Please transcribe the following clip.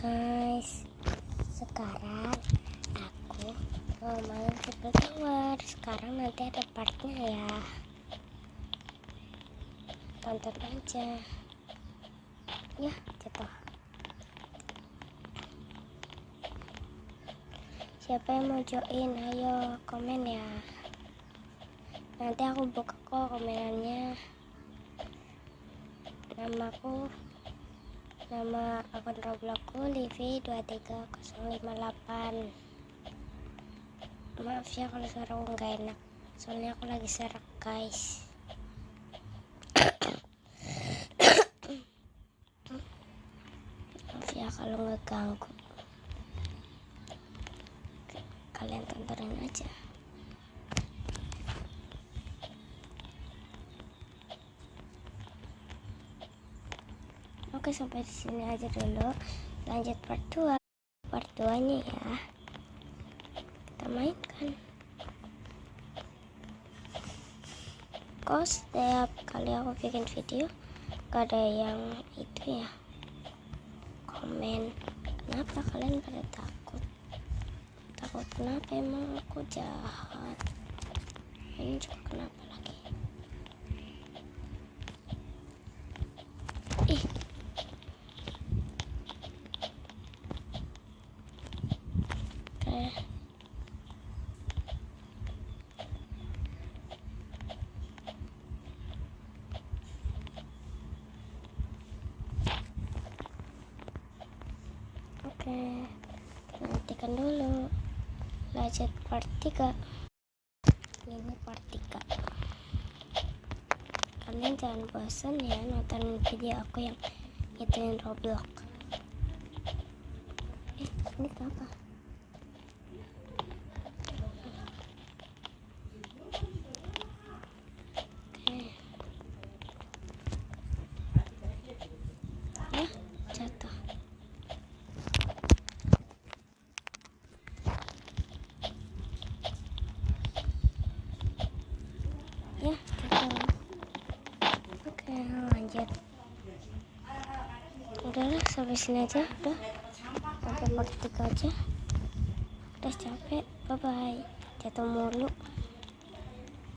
Guys, sekarang aku mau main Triple Tower. Sekarang nanti ada partnya ya, tonton aja ya. Jatuh. Siapa yang mau join, ayo komen ya, nanti aku buka kok komenannya. Nama akun Robloxku Livi23058. Maaf ya kalau suara aku nggak enak, soalnya aku lagi serak guys. Maaf ya kalau ngeganggu, kalian tontonin aja. Oke, sampai di sini aja dulu. Lanjut part 2. Part 2-nya ya. Kita mainkan. Kok setiap kali aku bikin video gak ada yang itu ya, komen. Kenapa kalian pada takut? Takut kenapa? Emang aku jahat? Ini juga kenapa lagi? Ih, oke, nantikan dulu. Lanjut part 3. Ini part 3. Kalian jangan bosan ya nonton video aku yang ngituin Roblox. Ini kenapa? Oke. Jatuh. Ya, jatuh. Oke, lanjut. Udahlah, sampai sini aja. Udah, sampai part 3 aja. Udah capek. Bye bye. Jatuh mulu.